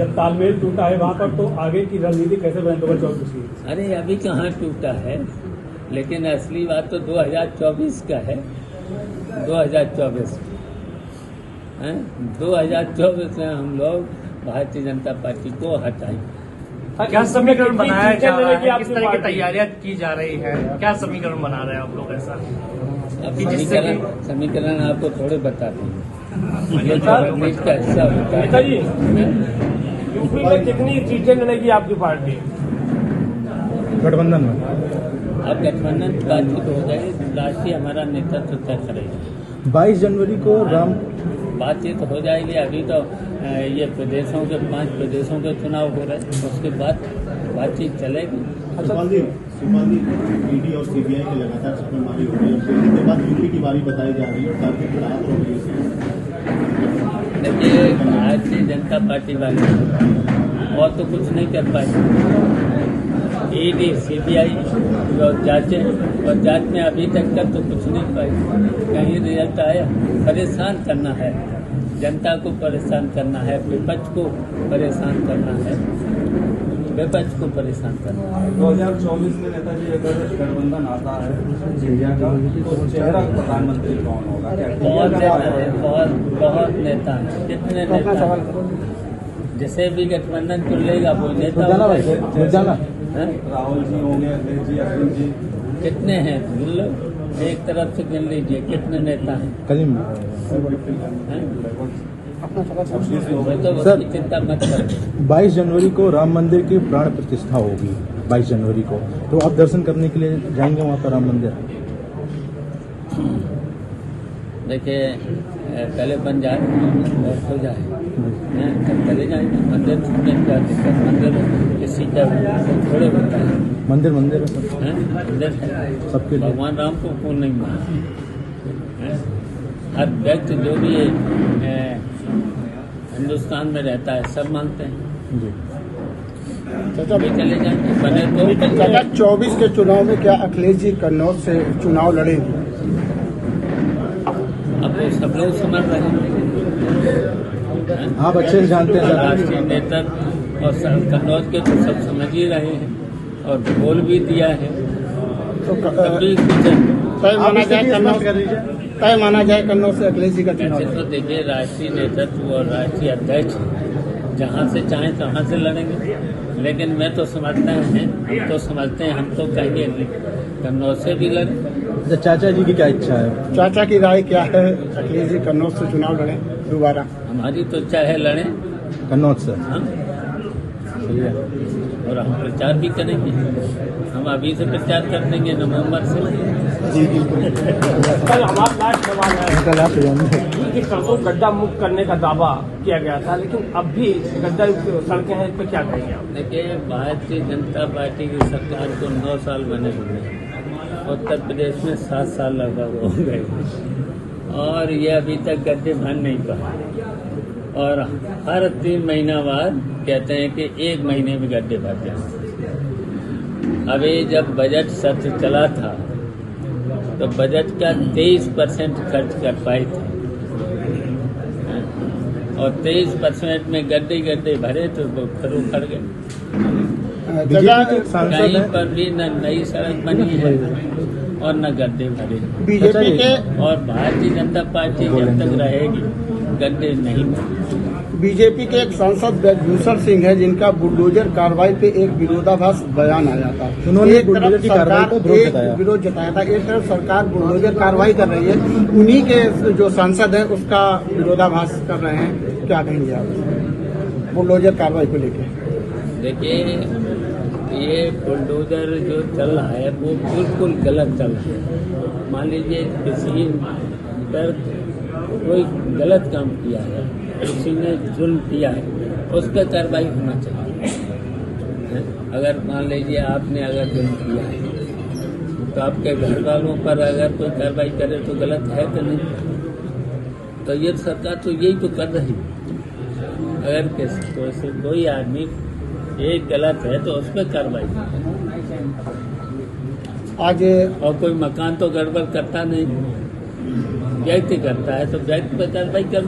जब तालमेल टूटा है वहाँ पर, तो आगे की रणनीति कैसे बने 2024 की? अरे अभी कहाँ टूटा है, लेकिन असली बात तो 2024 का है। 2024 है, 2024 में हम लोग भारतीय जनता पार्टी को हटाएंगे। क्या समीकरण बनाया जा रहा है, किस तरह की तैयारियां की जा रही है, क्या समीकरण बना रहे हैं आप लोग ऐसा? अब समीकरण आपको थोड़े बताते हैं, ये तो रणनीति का हिस्सा होता है। यूपी में कितनी सीटें लड़ेगी आपकी पार्टी गठबंधन में? अब गठबंधन की बातचीत हो जाएगी, राष्ट्रीय हमारा नेतृत्व तय करेगा। 22 जनवरी को बातचीत हो जाएगी। अभी तो ये प्रदेशों के 5 प्रदेशों के चुनाव हो रहे हैं, उसके बाद बातचीत चलेगी। सुपाल जी, ईडी और सीबीआई की लगातार छापेमारी हो रही है, उसके बाद यूपी की बारी बताई जा रही है, काफी खराब हो रही है। देखिए, भारतीय जनता पार्टी वाले और तो कुछ नहीं कर पाए। ईडी सीबीआई और जांचें, और जांच में अभी तक तो कुछ नहीं पाई। कहीं रिजल्ट आया? परेशान करना है जनता को, परेशान करना है विपक्ष को, परेशान करना है विपक्ष को, परेशान करना है। 2024 में नेताजी अगर गठबंधन आता है इंडिया का, तो चेहरा प्रधानमंत्री कौन होगा? बहुत नेता है, बहुत नेता है। कितने नेता हैं? जिसे भी गठबंधन चुन लेगा वो नेता होगा। राहुल जी होंगे, अखिलेश जी, अर्जुन जी, कितने हैं? गिन लो, एक तरफ से गिन लीजिए कितने नेता हैं। तो उसकी चिंता मत करो। 22 जनवरी को राम मंदिर की प्राण प्रतिष्ठा होगी। 22 जनवरी को तो आप दर्शन करने के लिए जाएंगे वहाँ पर राम मंदिर? देखिए, पहले बन जाए और हो जाए, तब चले जाएंगे। मंदिर में क्या दिक्कत? मंदिर किसी का थोड़े होता है। मंदिर मंदिर सबके लिए। भगवान राम को कौन नहीं मानता? हर व्यक्ति जो भी हिंदुस्तान में रहता है सब मानते हैं जी। भी चले जाएंगे बने तो। 2024 के चुनाव में क्या अखिलेश जी कन्नौज से चुनाव लड़ेंगे? अब वो सब लोग समझ रहे हैं। आप अच्छे से जानते हैं। राष्ट्रीय नेतृत्व और कन्नौज के तो सब समझ ही रहे हैं और बोल भी दिया है। तो कभी कुछ तय माना जाए कन्नौज से अखिलेश जी का चुनाव? तो देखिए, राष्ट्रीय नेतृत्व और राष्ट्रीय अध्यक्ष जहाँ से चाहें तहाँ से लड़ेंगे, लेकिन मैं तो समझता है, हम तो समझते हैं, हम तो कहेंगे कन्नौज से भी लड़े। चाचा जी की क्या इच्छा है? चाचा की राय क्या है? अखिलेश जी कन्नौज से चुनाव लड़े दोबारा? हमारी तो इच्छा है लड़े कन्नौज से। हाँ, और हम प्रचार भी करेंगे। हम अभी से प्रचार कर देंगे नवंबर से। कल हमारा लास्ट सवाल है कि सड़कों को गड्ढा मुक्त करने का दावा किया गया था, लेकिन अब भी गड्ढा सड़कें हैं, इस पर क्या कहेंगे आप? देखिए, भारतीय जनता पार्टी की सरकार को 9 साल बने हुए हैं। उत्तर प्रदेश में 7 साल लगभग हो गए और ये अभी तक गड्ढे भर नहीं पाए। और हर 3 महीना बाद कहते हैं कि 1 महीने में गड्ढे भर जाए। अभी जब बजट सत्र चला था तो बजट का 23% खर्च कर पाए थे और 23% में गड्ढे भरे तो वो फिर उखड़ गए। कहीं पर भी न नई सड़क बनी है और न गड्ढे भरे। बीजेपी के और भारतीय जनता पार्टी जब तक रहेगी गड्ढे नहीं भरे। बीजेपी के एक सांसद ब्रजभूषण सिंह है, जिनका बुलडोजर कार्रवाई पे एक विरोधाभास बयान आया था। उन्होंने एक तरफ सरकार विरोध जताया था, एक तरफ सरकार बुलडोजर कार्रवाई कर रही है, उन्हीं के जो सांसद है उसका विरोधाभास कर रहे हैं। क्या कहेंगे आप बुलडोजर कार्रवाई को लेकर? देखिए, ये बुलडोजर जो चल रहा है वो बिल्कुल गलत चल रहा है। मान लीजिए किसी पर कोई गलत काम किया है, किसी ने जुल्म किया है, उस पर कार्रवाई होना चाहिए। अगर मान लीजिए आपने अगर जुल्म किया है तो आपके घर वालों पर अगर कोई कार्रवाई करे तो गलत है कि नहीं? तो ये सरकार तो यही तो कर रही है। अगर किसी कोई आदमी एक गलत है तो उस पर कार्रवाई आज। और कोई मकान तो गड़बड़ करता नहीं, व्यक्ति करता है तो व्यक्ति पर कार्रवाई कर।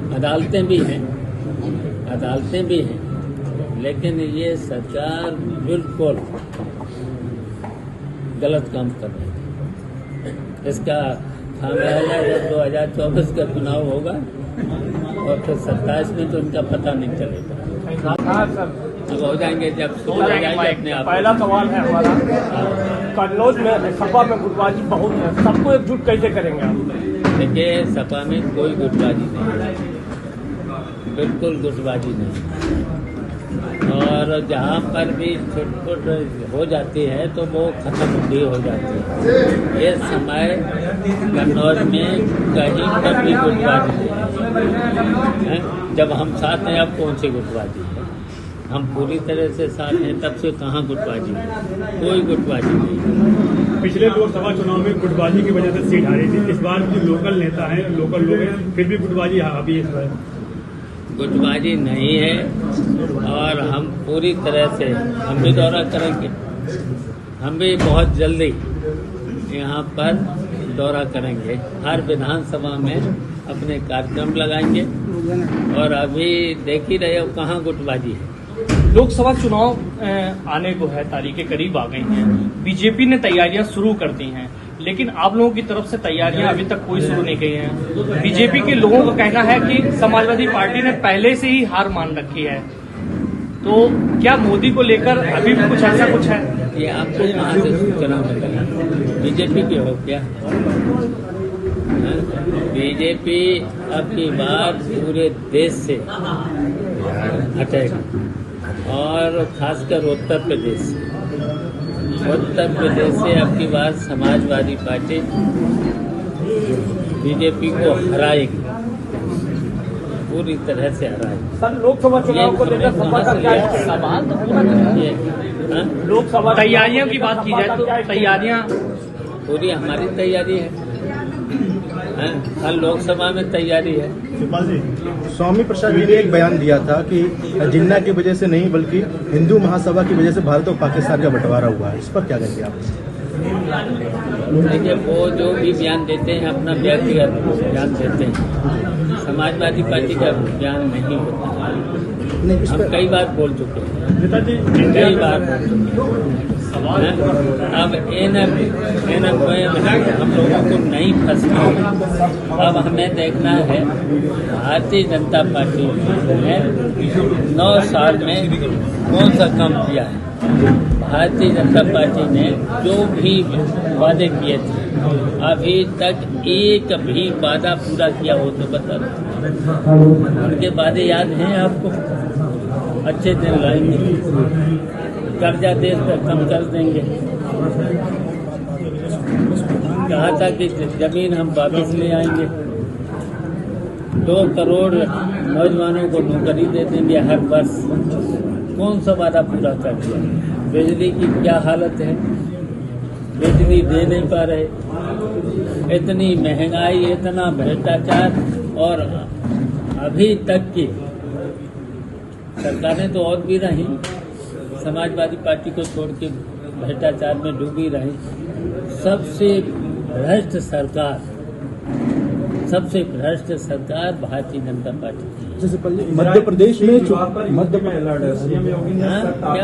अदालतें भी हैं लेकिन ये सरकार बिल्कुल गलत काम कर रही है। इसका खामियाजा जब 2024 का चुनाव होगा और फिर 27 में तो इनका पता नहीं चलेगा। हाँ सर, अब हो जाएंगे जब सुबह हो जाएंगे अपने आप। पहला सवाल है हमारा, कन्नौज में सपा में गुटबाजी बहुत है, सबको एकजुट कैसे करेंगे आप? देखिए, सपा में कोई गुटबाजी नहीं है, बिल्कुल गुटबाजी नहीं। और जहाँ पर भी छुटपुट हो जाती है तो वो खत्म भी हो जाती है। ये समय कन्नौज में कहीं पर भी गुटबाजी नहीं है। जब हम साथ हैं, अब कौन सी गुटबाजी है? हम पूरी तरह से साथ हैं, तब से कहाँ गुटबाजी है? कोई गुटबाजी नहीं। पिछले लोकसभा चुनाव में गुटबाजी की वजह से सीट हारी थी। इस बार जो लोकल नेता हैं, लोकल लोग हैं, फिर भी गुटबाजी हावी है इस बार। गुटबाजी नहीं है और हम पूरी तरह से हम भी दौरा करेंगे। हम भी बहुत जल्दी यहाँ पर दौरा करेंगे, हर विधानसभा में अपने कार्यक्रम लगाएंगे। और अभी देख ही रहे हो कहाँ गुटबाजी है। लोकसभा चुनाव आने को है, तारीखें करीब आ गई हैं। बीजेपी ने तैयारियां शुरू कर दी हैं, लेकिन आप लोगों की तरफ से तैयारियां अभी तक कोई शुरू नहीं की हैं। बीजेपी के लोगों का कहना है कि समाजवादी पार्टी ने पहले से ही हार मान रखी है। तो क्या मोदी को लेकर अभी भी कुछ ऐसा कुछ है? ये आपको कहाँ से सूचना मिलेगा? बीजेपी के हो क्या? बीजेपी अब की बार पूरे देश से हटेगा और खासकर उत्तर प्रदेश से। उत्तर प्रदेश से अब की बार समाजवादी पार्टी बीजेपी को हराएगी, पूरी तरह से हराएगी। सर, लोकसभा चुनाव को लेकर सपा का क्या सवाल? लोकसभा तैयारियों की बात की जाए तो तैयारियां पूरी हमारी तैयारी है। हर लोकसभा में तैयारी है। स्वामी प्रसाद जी ने एक बयान दिया था कि जिन्ना की वजह से नहीं बल्कि हिंदू महासभा की वजह से भारत और पाकिस्तान का बंटवारा हुआ है। इस पर क्या कहेंगे आप? देखिए, वो जो भी बयान देते हैं अपना व्यक्तिगत बयान देते हैं, समाजवादी पार्टी का बयान नहीं होता। हम कई बार बोल चुके हैं, कई बार बोल चुके हैं। अब हम लोगों को नहीं फंसना। अब हमें देखना है भारतीय जनता पार्टी ने 9 साल में कौन सा काम किया है। भारतीय जनता पार्टी ने जो भी वादे किए थे, अभी तक एक भी वादा पूरा किया हो तो बता दो। उनके वादे याद हैं आपको? अच्छे दिन लाएंगे, कर्जा देश पर कम कर देंगे, कहा था कि जमीन हम वापस ले आएंगे, 2 करोड़ नौजवानों को नौकरी दे देंगे हर वर्ष। कौन सा वादा पूरा कर दिया? बिजली की क्या हालत है? बिजली दे नहीं पा रहे। इतनी महंगाई, इतना भ्रष्टाचार, और अभी तक की सरकारें तो और भी रही, समाजवादी पार्टी को छोड़ के भ्रष्टाचार में डूबी रही। सबसे भ्रष्ट सरकार भारतीय जनता पार्टी की। जैसे मध्य प्रदेश में क्या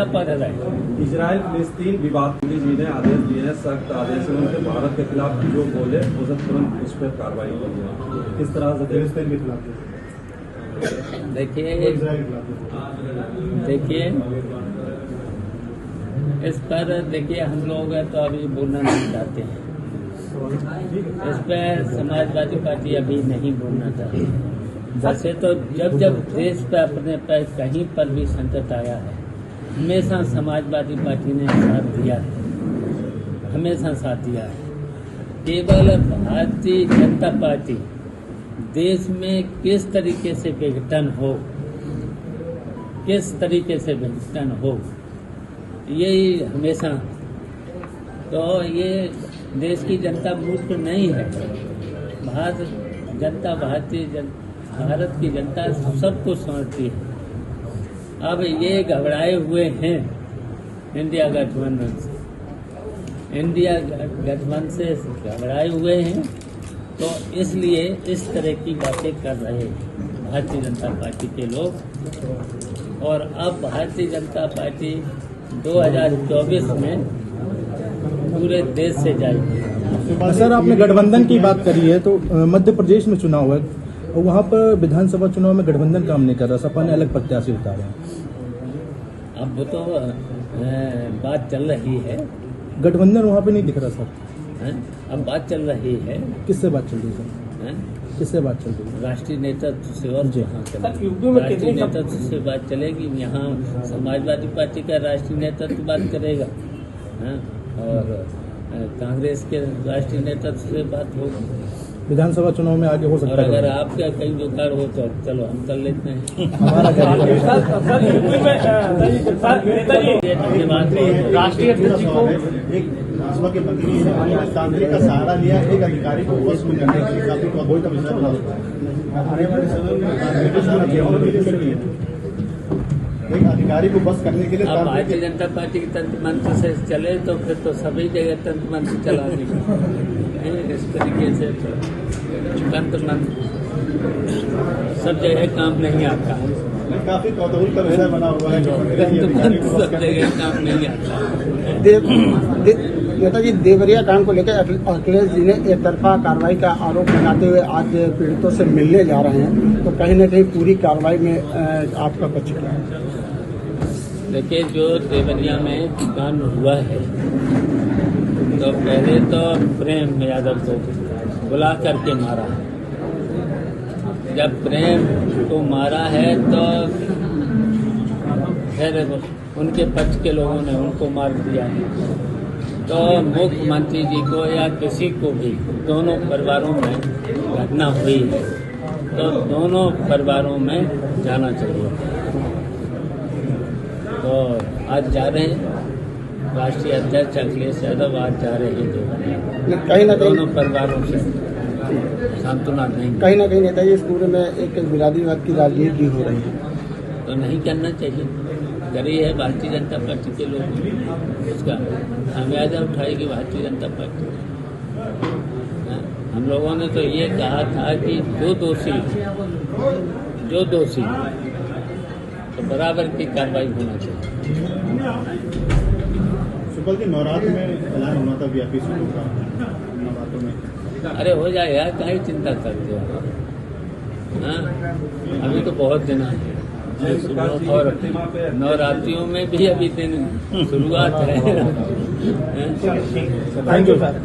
पढ़ रहा है? इजराइल फिलिस्तीन विवाद, मोदी जी ने आदेश दिए हैं, सख्त आदेश है उनके। भारत के खिलाफ जो बोले उसे तुरंत उस पर कार्रवाई करनी। किस तरह से फिलिस्तीन के खिलाफ? देखिए इस पर देखिए, हम लोग तो अभी बोलना नहीं चाहते हैं। इस पर समाजवादी पार्टी अभी नहीं बोलना चाहती। वैसे तो जब देश पे अपने पर कहीं पर भी संकट आया है, हमेशा समाजवादी पार्टी ने साथ दिया है, हमेशा साथ दिया है। केवल भारतीय जनता पार्टी देश में किस तरीके से विघटन हो, यही हमेशा। तो ये देश की जनता मूर्ख नहीं है। भारत की जनता सब कुछ समझती है। अब ये घबराए हुए हैं इंडिया गठबंधन से घबराए हुए हैं, तो इसलिए इस तरह की बातें कर रहे हैं भारतीय जनता पार्टी के लोग। और अब भारतीय जनता पार्टी 2024 में पूरे देश से जाएगी। सर, आपने गठबंधन की बात करी है, तो मध्य प्रदेश में चुनाव है और वहाँ पर विधानसभा चुनाव में गठबंधन काम नहीं कर रहा, सपा ने अलग प्रत्याशी उतारे हैं। अब वो तो बात चल रही है, गठबंधन वहाँ पे नहीं दिख रहा सर। अब बात चल रही है। किससे बात चल रही है सर? किससे बात चल रही है? राष्ट्रीय नेतृत्व से। और जी कहाँ सर, चलेगी? यूपी में राष्ट्रीय कितनी नेतृत्व से बात चलेगी। यहाँ समाजवादी पार्टी का राष्ट्रीय नेतृत्व बात करेगा, हाँ? और कांग्रेस के राष्ट्रीय नेतृत्व से बात होगी। विधानसभा चुनाव में आगे हो और सकता है। अगर आपका कहीं जुगाड़ हो तो चलो हम कर लेते हैं। हमारा सर यूपी में धन्यवाद। राष्ट्रीय अध्यक्ष जी को एक भाजपा के मंत्री ने तांत्रिक का सहारा लिया एक अधिकारी को बस में करने के लिए, काफी प्रभावित का विषय बना हुआ है। आने वाले समय में तांत्रिक का सहारा लिया और भी सकती है। एक अधिकारी को बस करने के लिए अब भारतीय जनता पार्टी के तंत्र मंत्र से चले तो फिर तो सभी जगह तंत्र मंत्र चला देंगे। इस तरीके से तंत्र मंत्र सब जगह काम नहीं आता। काफी कौतूहल का विषय बना हुआ है। तंत्र मंत्र सब जगह काम नहीं आता। नेताजी, देवरिया कांड को लेकर अखिलेश जी ने एक तरफा कार्रवाई का आरोप लगाते हुए आज पीड़ितों से मिलने जा रहे हैं, तो कहीं न कहीं पूरी कार्रवाई में आपका पक्ष क्या है? देखिए, जो देवरिया में कांड हुआ है, तो पहले तो प्रेम यादव को बुला करके मारा। जब प्रेम को मारा है तो फिर उनके पक्ष के लोगों ने उनको मार दिया। तो मुख्यमंत्री जी को या किसी को भी दोनों परिवारों में घटना हुई है तो दोनों परिवारों में जाना चाहिए। तो आज जा रहे हैं राष्ट्रीय अध्यक्ष अखिलेश यादव, आज जा रहे हैं कहीं न दोनों परिवारों से सांत्वना देंगे। कहीं ना कहीं नेताजी इस पूरे में एक विरादीवाद की राजनीति भी हो रही है, तो नहीं करना चाहिए। करी है भारतीय जनता पार्टी के लोग, उसका खामियाजा उठाएगी भारतीय जनता पार्टी। हम लोगों ने तो ये कहा था कि जो दोषी तो बराबर की कार्रवाई होना चाहिए। सुपल जी, नवरात्र में ऐलान होना था व्यापी शुरू का, नवरात्रों में अरे हो जाएगा, काहे चिंता करते हो? हाँ, अभी तो बहुत दिन है और नवरात्रियों में भी अभी दिन शुरुआत है। Thank you sir.